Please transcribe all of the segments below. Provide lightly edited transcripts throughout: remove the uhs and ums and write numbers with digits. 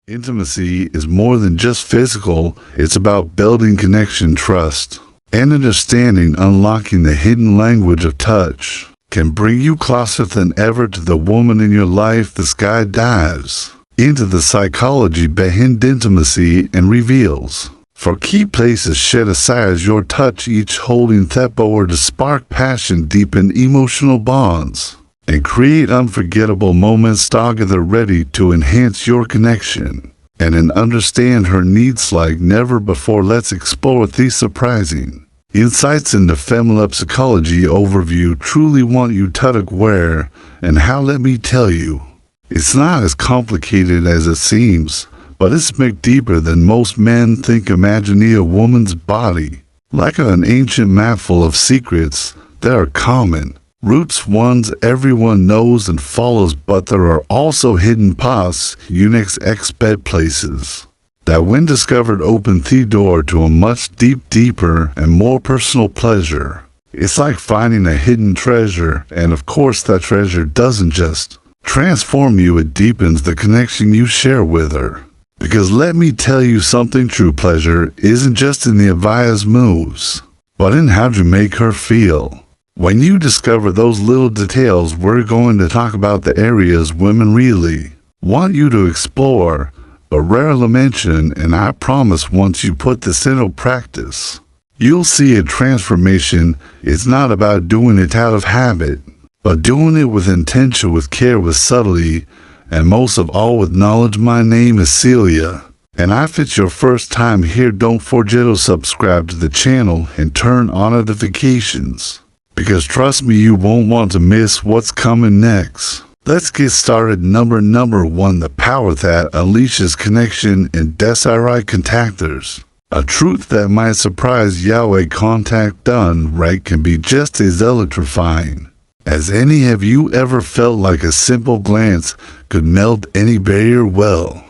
Intimacy is more than just physical, it's about building connection, trust, and understanding. Unlocking the hidden language of touch can bring you closer than ever to the woman in your life. This guide dives into the psychology behind intimacy and reveals 4 key places set aside as your touch, each holding tempo to spark passion, deepen emotional bonds, and create unforgettable moments together, ready to enhance your connection and understand her needs like never before. Let's explore these surprising insights into female psychology overview. Truly want you to where and how. Let me tell you, it's not as complicated as it seems, but it's much deeper than most men think. Imagine a woman's body like an ancient map full of secrets. There are common roots, ones everyone knows and follows, but there are also hidden paths, unique expert places that when discovered open the door to a much deeper and more personal pleasure. It's like finding a hidden treasure, and of course that treasure doesn't just transform you, it deepens the connection you share with her. Because let me tell you something, true pleasure isn't just in the obvious moves, but in how to make her feel. When you discover those little details, we're going to talk about the areas women really want you to explore, but rarely mention, and I promise once you put this into practice, you'll see a transformation. It's not about doing it out of habit, but doing it with intention, with care, with subtlety, and most of all with knowledge. My name is Celia, and if it's your first time here, don't forget to subscribe to the channel and turn on notifications, because trust me, you won't want to miss what's coming next. Let's get started. Number 1, the power that unleashes connection and desire contactors. A truth that might surprise you: a contact done right can be just as electrifying as any. Have you ever felt like a simple glance could melt any barrier? Well,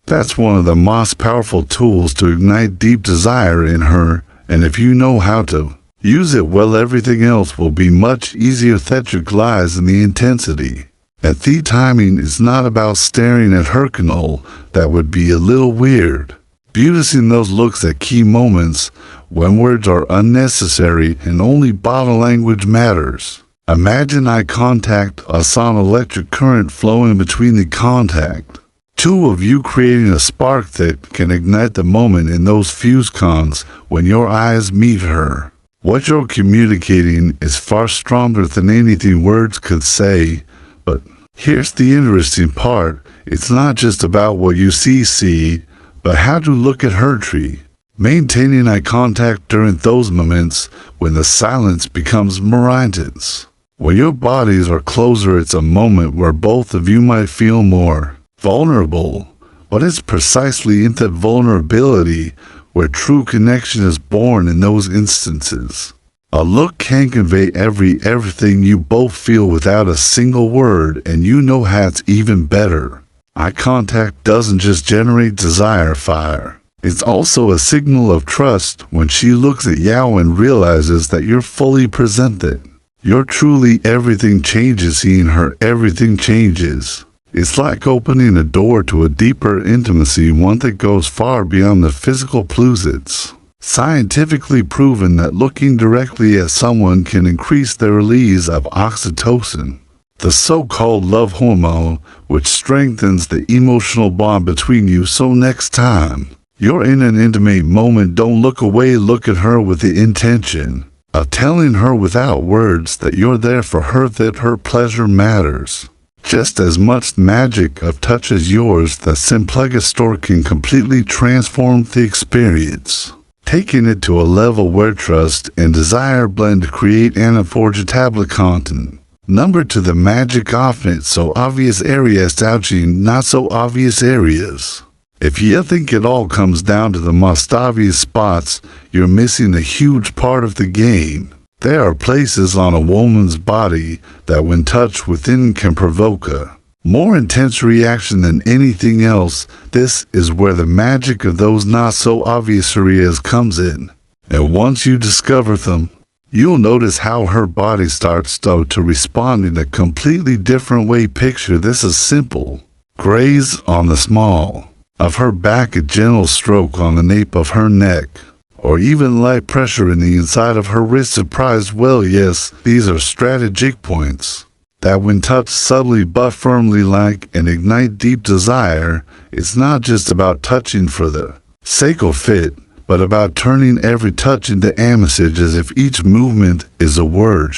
that's one of the most powerful tools to ignite deep desire in her, and if you know how to use it well, everything else will be much easier. That lies in the intensity. At the timing is not about staring at her canal, that would be a little weird. Beautifying those looks at key moments when words are unnecessary and only body language matters. Imagine eye contact, a sound electric current flowing between the contact. 2 of you creating a spark that can ignite the moment in those few seconds when your eyes meet her. What you're communicating is far stronger than anything words could say. But here's the interesting part. It's not just about what you see, but how to look at her tree. Maintaining eye contact during those moments when the silence becomes more intense. When your bodies are closer, it's a moment where both of you might feel more vulnerable. But it's precisely in that vulnerability where true connection is born. In those instances, a look can convey everything you both feel without a single word, and you know how it's even better. Eye contact doesn't just generate desire fire. It's also a signal of trust. When she looks at you and realizes that you're fully presented, you're truly, everything changes. Seeing her, everything changes. It's like opening a door to a deeper intimacy, one that goes far beyond the physical clues. It's scientifically proven that looking directly at someone can increase the release of oxytocin, the so-called love hormone, which strengthens the emotional bond between you. So next time you're in an intimate moment, don't look away. Look at her with the intention of telling her without words that you're there for her, that her pleasure matters just as much. Magic of touch as yours. The simple store can completely transform the experience, taking it to a level where trust and desire blend to create an unforgettable content. Number 2, the magic of it. So obvious areas touching not so obvious areas. If you think it all comes down to the most obvious spots, you're missing a huge part of the game. There are places on a woman's body that when touched within can provoke a more intense reaction than anything else. This is where the magic of those not so obvious areas comes in. And once you discover them, you'll notice how her body starts to respond in a completely different way. Picture this as simple graze on the small of her back, a gentle stroke on the nape of her neck, or even light pressure in the inside of her wrist. Surprised? Well, yes, these are strategic points that when touched subtly but firmly and ignite deep desire. It's not just about touching for the sake of fit, but about turning every touch into a message, as if each movement is a word.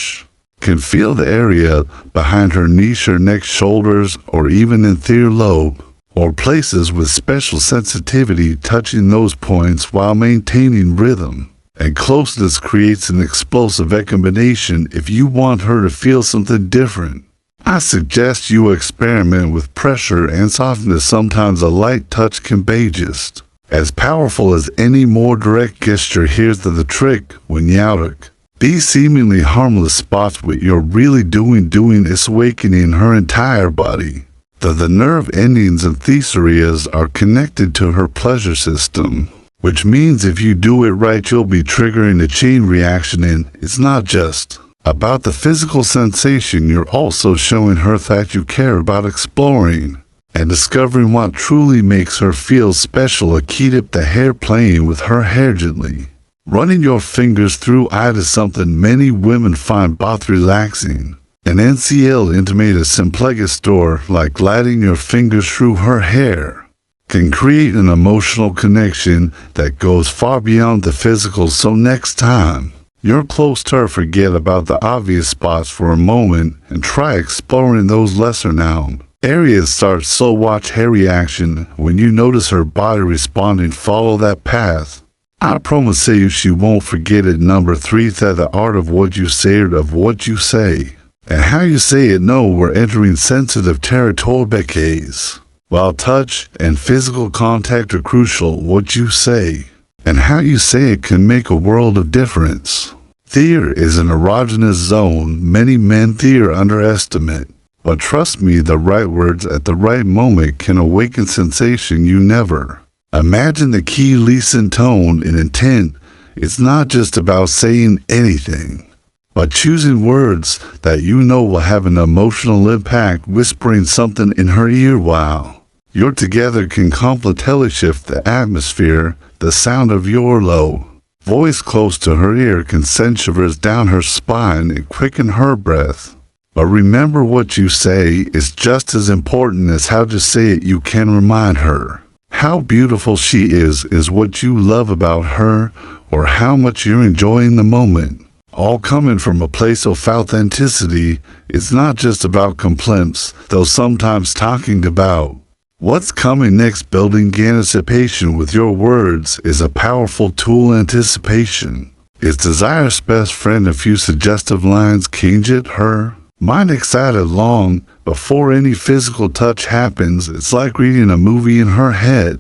Can feel the area behind her niche, her neck, shoulders, or even inferior lobe, or places with special sensitivity, touching those points while maintaining rhythm. And closeness creates an explosive combination. If you want her to feel something different, I suggest you experiment with pressure and softness. Sometimes a light touch can be just as powerful as any more direct gesture. Here's the trick: when you out these seemingly harmless spots, what you're really doing is awakening her entire body. The nerve endings and these areas are connected to her pleasure system, which means if you do it right, you'll be triggering a chain reaction. And it's not just about the physical sensation, you're also showing her that you care about exploring and discovering what truly makes her feel special. Keep the hair, playing with her hair gently. Running your fingers through it is something many women find both relaxing and NCL intimate. A simple gesture like gliding your fingers through her hair can create an emotional connection that goes far beyond the physical. So next time you're close to her, forget about the obvious spots for a moment and try exploring those lesser known areas. Start slow, watch her reaction. When you notice her body responding, follow that path. I promise you she won't forget it. Number 3, the art of what you say, and how you say it. No, we're entering sensitive territory. Because while touch and physical contact are crucial, what you say and how you say it can make a world of difference. There is an erogenous zone many men underestimate, but trust me, the right words at the right moment can awaken sensation you never imagine. The key: listen, tone, and intent. It's not just about saying anything, but choosing words that you know will have an emotional impact. Whispering something in her ear while you're together can completely shift the atmosphere. The sound of your low voice close to her ear can send shivers down her spine and quicken her breath. But remember, what you say is just as important as how to say it. You can remind her how beautiful she is what you love about her, or how much you're enjoying the moment. All coming from a place of authenticity. It's not just about complaints, though sometimes talking about what's coming next. Building anticipation with your words is a powerful tool. Anticipation is desire's best friend. A few suggestive lines can get her mind excited long before any physical touch happens. It's like reading a movie in her head,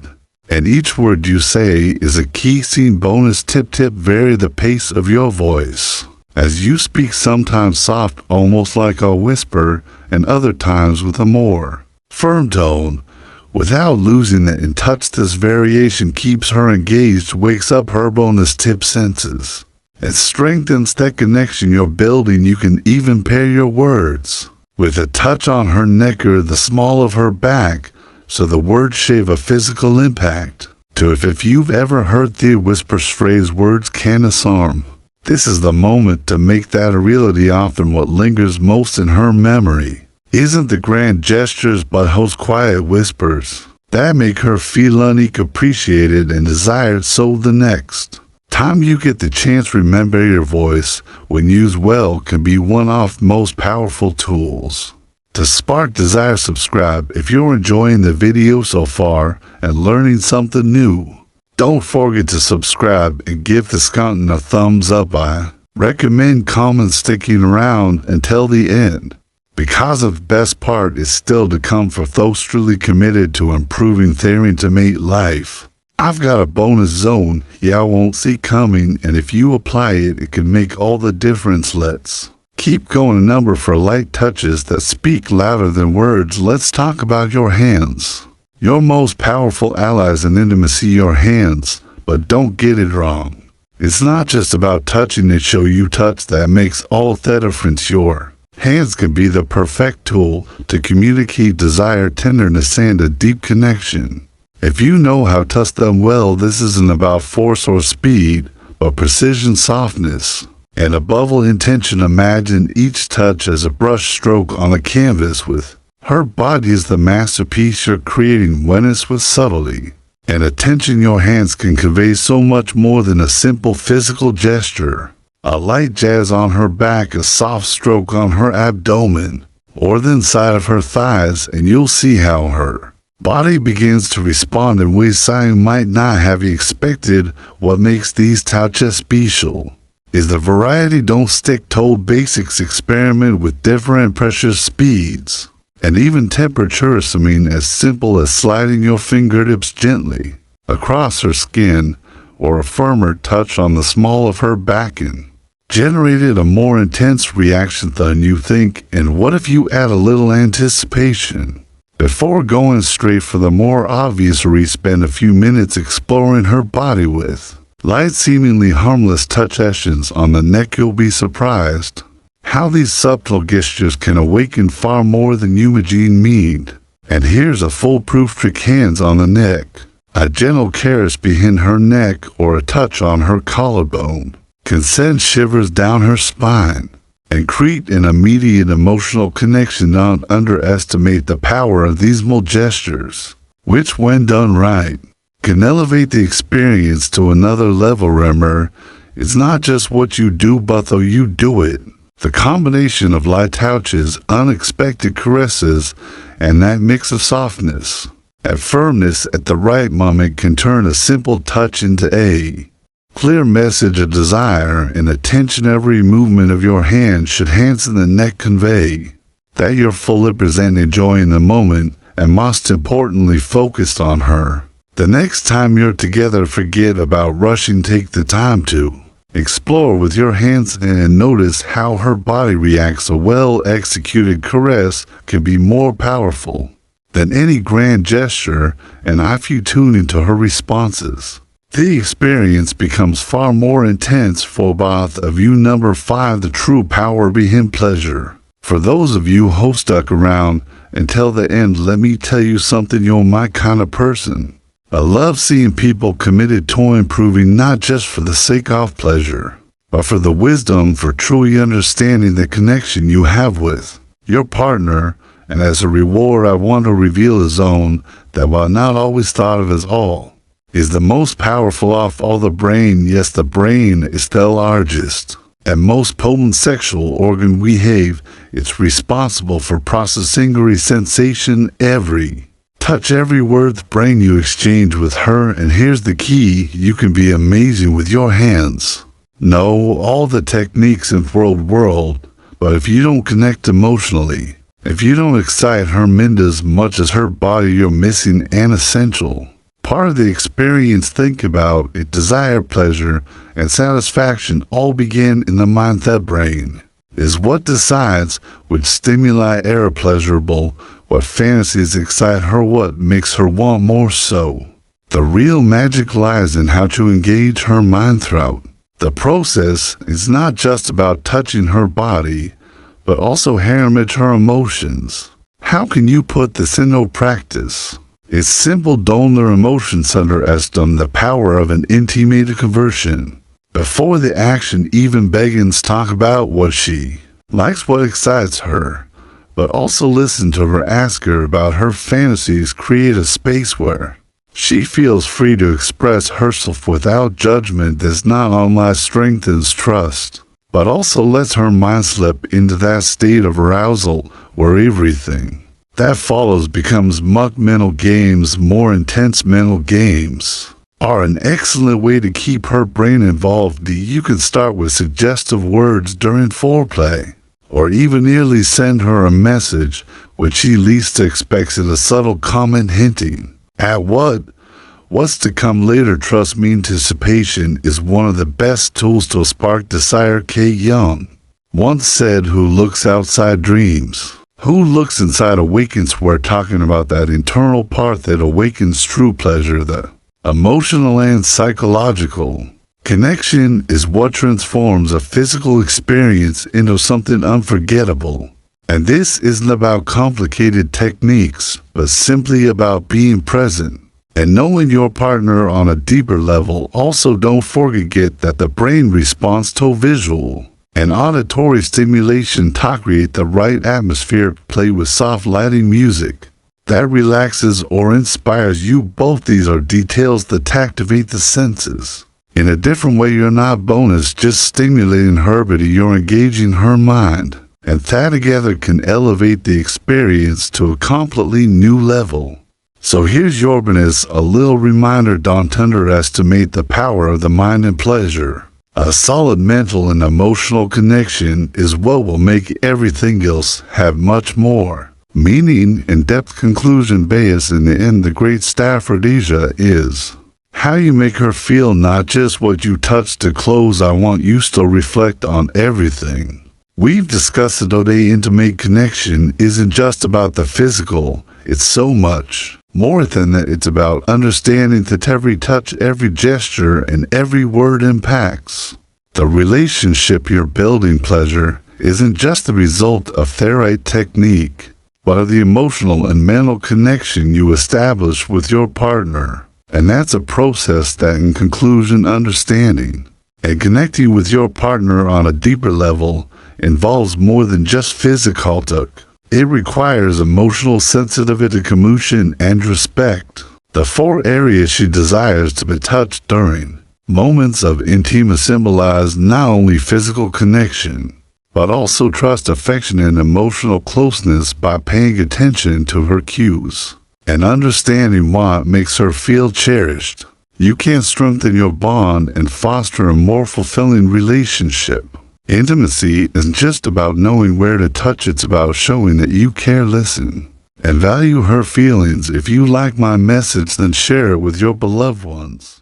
and each word you say is a key scene. Bonus tip: vary the pace of your voice as you speak. Sometimes soft, almost like a whisper, and other times with a more firm tone, without losing it in touch. This variation keeps her engaged, wakes up her bonus tip senses, and strengthens that connection you're building. You can even pair your words with a touch on her neck or the small of her back, so the words shave a physical impact. If you've ever heard the whispers phrase, words can disarm, this is the moment to make that a reality. Often what lingers most in her memory isn't the grand gestures, but those quiet whispers that make her feel unique, appreciated, and desired. So the next time you get the chance, remember your voice, when used well, can be one of the most powerful tools to spark desire. Subscribe if you're enjoying the video so far and learning something new. Don't forget to subscribe and give this content a thumbs up. I recommend comment sticking around until the end, because the best part is still to come for those truly committed to improving their intimate life. I've got a bonus zone I won't see coming, and if you apply it, it can make all the difference. Let's keep going. A number for light touches that speak louder than words. Let's talk about your hands. Your most powerful allies in intimacy, your hands. But don't get it wrong. It's not just about touching. It show you touch that makes all the difference. Your hands can be the perfect tool to communicate desire, tenderness, and a deep connection. If you know how to touch them well, this isn't about force or speed, but precision, softness, and above all intention. Imagine each touch as a brush stroke on a canvas. With her body is the masterpiece you're creating. Witness with subtlety and attention. Your hands can convey so much more than a simple physical gesture. A light jazz on her back, a soft stroke on her abdomen, or the inside of her thighs, and you'll see how her body begins to respond in ways you might not have expected. What makes these touches special is the variety. Don't stick to basics. Experiment with different pressure speeds and even temperatures. As simple as sliding your fingertips gently across her skin, or a firmer touch on the small of her backen, generated a more intense reaction than you think. And what if you add a little anticipation? Before going straight for the more obvious, spend a few minutes exploring her body with light, seemingly harmless touch sessions on the neck. You'll be surprised how these subtle gestures can awaken far more than you imagine. And here's a foolproof trick: hands on the neck, a gentle caress behind her neck, or a touch on her collarbone can send shivers down her spine and create an immediate emotional connection. Don't underestimate the power of these small gestures, which when done right, can elevate the experience to another level. Remember, it's not just what you do, but how you do it. The combination of light touches, unexpected caresses, and that mix of softness and firmness at the right moment can turn a simple touch into a clear message of desire and attention. Every movement of your hand should hands in the neck convey that you're fully present, enjoying the moment, and most importantly, focused on her. The next time you're together, forget about rushing. Take the time to explore with your hands and notice how her body reacts. A well-executed caress can be more powerful than any grand gesture, and if you tune into her responses, the experience becomes far more intense for both of you. Number 5, the true power behind pleasure. For those of you who stuck around until the end, let me tell you something. You're my kind of person. I love seeing people committed to improving, not just for the sake of pleasure, but for the wisdom, for truly understanding the connection you have with your partner. And as a reward, I want to reveal a zone that, while not always thought of as all, is the most powerful of all. The brain. Yes, the brain is the largest and most potent sexual organ we have. It's responsible for processing every sensation, every touch, every word. The brain you exchange with her. And here's the key: you can be amazing with your hands, know all the techniques in world, but if you don't connect emotionally, if you don't excite her mind as much as her body, you're missing an essential part of the experience. Think about it: desire, pleasure, and satisfaction all begin in the mind. The brain is what decides which stimuli are pleasurable, what fantasies excite her, what makes her want more. So the real magic lies in how to engage her mind throughout the process. It's not just about touching her body, but also harness her emotions. How can you put this into practice? It's simple. Don't let emotions underestimate the power of an intimate conversion. Before the action even begins, talk about what she likes, what excites her, but also listen to her. Ask her about her fantasies. Create a space where she feels free to express herself without judgment. This not only strengthens trust, but also lets her mind slip into that state of arousal where everything that follows becomes much. Mental games, more intense mental games, are an excellent way to keep her brain involved. You can start with suggestive words during foreplay, or even nearly send her a message when she least expects it, a subtle comment hinting at what's to come later. Trust me, anticipation is one of the best tools to spark desire. K. Young once said, "Who looks outside dreams. Who looks inside awakens." We're talking about that internal part that awakens true pleasure. The emotional and psychological connection is what transforms a physical experience into something unforgettable. And this isn't about complicated techniques, but simply about being present. And knowing your partner on a deeper level, also don't forget that the brain responds to visual and auditory stimulation to create the right atmosphere. Play with soft lighting music that relaxes or inspires you. Both these are details that activate the senses. In a different way, you're not bonus just stimulating her, but you're engaging her mind. And that together can elevate the experience to a completely new level. So here's your bonus, a little reminder: don't underestimate the power of the mind and pleasure. A solid mental and emotional connection is what will make everything else have much more meaning and depth. Conclusion bias. In the end, the great Staffordisia is how you make her feel, not just what you touch. To close, I want you to reflect on everything we've discussed today. Intimate connection isn't just about the physical, it's so much more than that. It's about understanding that every touch, every gesture, and every word impacts the relationship you're building. Pleasure isn't just the result of the right technique, but of the emotional and mental connection you establish with your partner. And that's a process that, in conclusion, understanding and connecting with your partner on a deeper level involves more than just physical touch. It requires emotional sensitivity, communication, and respect. The 4 areas she desires to be touched during moments of intimacy symbolize not only physical connection, but also trust, affection, and emotional closeness. By paying attention to her cues and understanding what makes her feel cherished, you can strengthen your bond and foster a more fulfilling relationship. Intimacy isn't just about knowing where to touch, it's about showing that you care, listen, and value her feelings. If you like my message, then share it with your beloved ones.